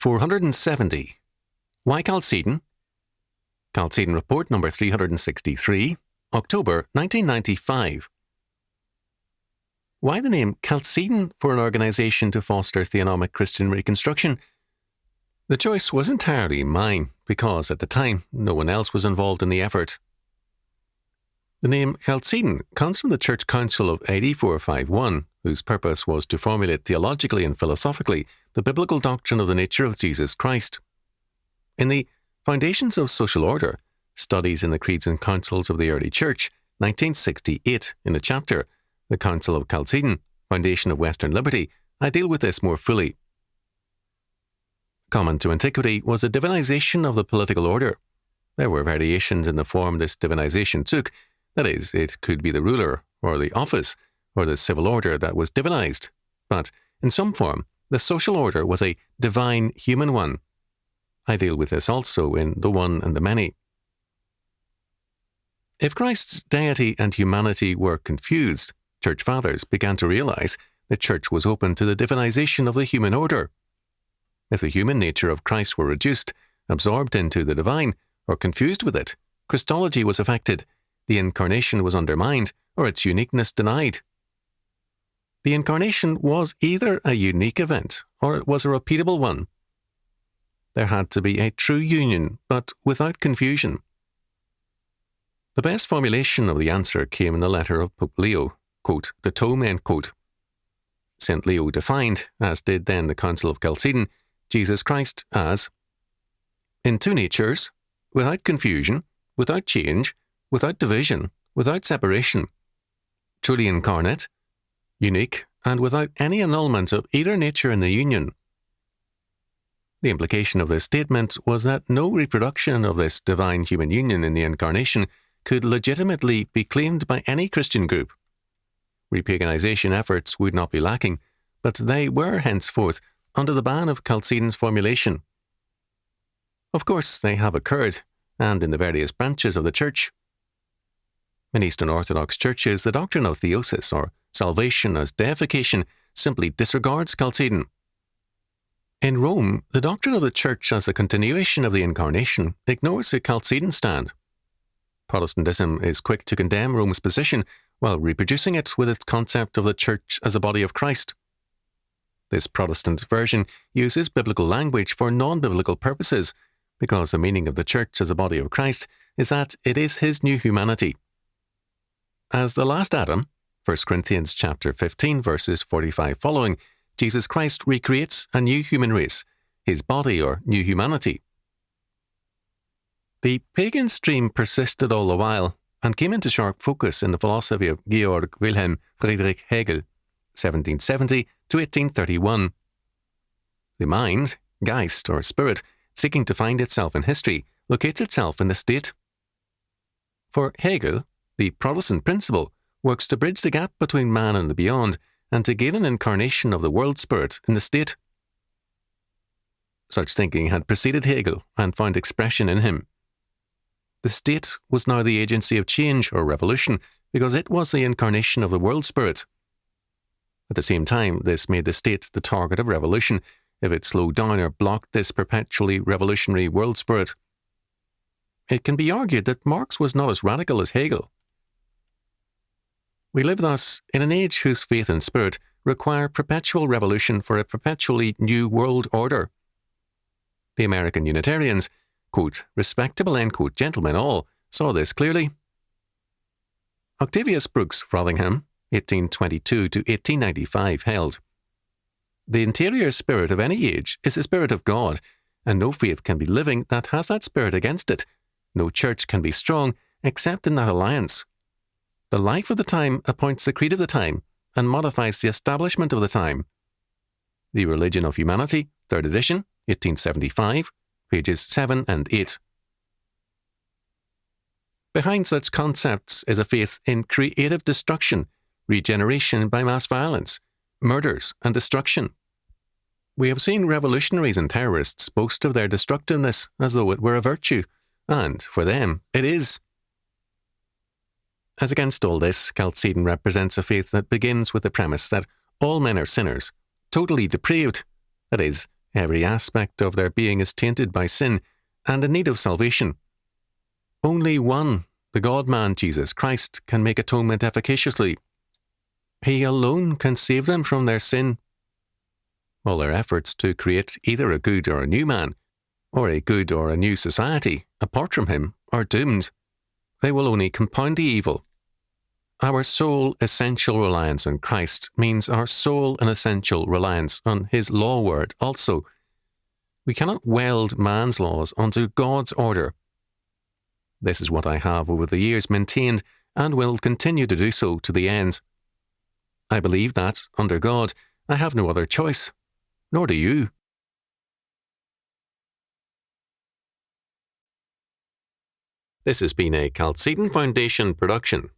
470. Why Chalcedon? Chalcedon Report number 363, October 1995. Why the name Chalcedon for an organisation to foster theonomic Christian reconstruction? The choice was entirely mine, because at the time no one else was involved in the effort. The name Chalcedon comes from the Church Council of AD 451, whose purpose was to formulate theologically and philosophically the biblical doctrine of the nature of Jesus Christ. In the Foundations of Social Order, Studies in the Creeds and Councils of the Early Church, 1968, in the chapter, The Council of Chalcedon, Foundation of Western Liberty, I deal with this more fully. Common to antiquity was the divinization of the political order. There were variations in the form this divinization took. That is, it could be the ruler, or the office, or the civil order that was divinized. But, in some form, the social order was a divine human one. I deal with this also in The One and the Many. If Christ's deity and humanity were confused, Church Fathers began to realize the Church was open to the divinization of the human order. If the human nature of Christ were reduced, absorbed into the divine, or confused with it, Christology was affected, the Incarnation was undermined, or its uniqueness denied. The Incarnation was either a unique event, or it was a repeatable one. There had to be a true union, but without confusion. The best formulation of the answer came in the letter of Pope Leo, quote, the tome, end quote. St. Leo defined, as did then the Council of Chalcedon, Jesus Christ as in two natures, without confusion, without change, without division, without separation, truly incarnate, unique, and without any annulment of either nature in the union. The implication of this statement was that no reproduction of this divine human union in the Incarnation could legitimately be claimed by any Christian group. Repaganization efforts would not be lacking, but they were henceforth under the ban of Chalcedon's formulation. Of course, they have occurred, and in the various branches of the Church. In Eastern Orthodox churches, the doctrine of theosis, or salvation as deification, simply disregards Chalcedon. In Rome, the doctrine of the Church as the continuation of the Incarnation ignores the Chalcedon stand. Protestantism is quick to condemn Rome's position while reproducing it with its concept of the Church as a body of Christ. This Protestant version uses biblical language for non-biblical purposes, because the meaning of the Church as a body of Christ is that it is his new humanity. As the last Adam, 1 Corinthians chapter 15 verses 45 following, Jesus Christ recreates a new human race, his body or new humanity. The pagan stream persisted all the while and came into sharp focus in the philosophy of Georg Wilhelm Friedrich Hegel, 1770 to 1831. The mind, Geist or spirit, seeking to find itself in history, locates itself in the state. For Hegel, the Protestant principle works to bridge the gap between man and the beyond, and to gain an incarnation of the world spirit in the state. Such thinking had preceded Hegel and found expression in him. The state was now the agency of change or revolution, because it was the incarnation of the world spirit. At the same time, this made the state the target of revolution, if it slowed down or blocked this perpetually revolutionary world spirit. It can be argued that Marx was not as radical as Hegel. We live thus in an age whose faith and spirit require perpetual revolution for a perpetually new world order. The American Unitarians, quote, respectable, end quote, gentlemen all, saw this clearly. Octavius Brooks Frothingham, 1822 to 1895, held, the interior spirit of any age is the Spirit of God, and no faith can be living that has that spirit against it. No church can be strong except in that alliance. The life of the time appoints the creed of the time and modifies the establishment of the time. The Religion of Humanity, 3rd edition, 1875, pages 7 and 8. Behind such concepts is a faith in creative destruction, regeneration by mass violence, murders and destruction. We have seen revolutionaries and terrorists boast of their destructiveness as though it were a virtue, and, for them, it is. As against all this, Chalcedon represents a faith that begins with the premise that all men are sinners, totally depraved, that is, Every aspect of their being is tainted by sin and in need of salvation. Only one, the God-man Jesus Christ, can make atonement efficaciously. He alone can save them from their sin. All their efforts to create either a good or a new man, or a good or a new society, apart from him, are doomed. They will only compound the evil. Our sole essential reliance on Christ means our sole and essential reliance on his law word also. We cannot weld man's laws onto God's order. This is what I have over the years maintained and will continue to do so to the end. I believe that, under God, I have no other choice. Nor do you. This has been a Chalcedon Foundation production,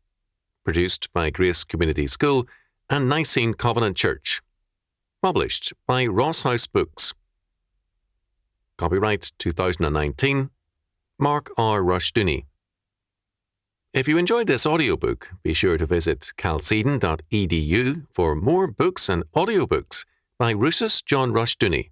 produced by Grace Community School and Nicene Covenant Church. Published by Ross House Books. Copyright 2019, Mark R. Rushdoony. If you enjoyed this audiobook, be sure to visit chalcedon.edu for more books and audiobooks by Russus John Rushdoony.